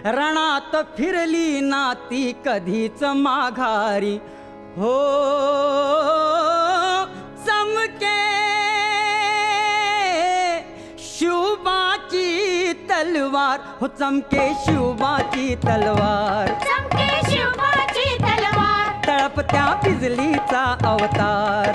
रणात फिरली नाती कधीच माघारी हो चमके शिवबाची तलवार हो चमके शिवबाची तलवार चमके शिवबाची तलवार तळपत्या बिजलीचा अवतार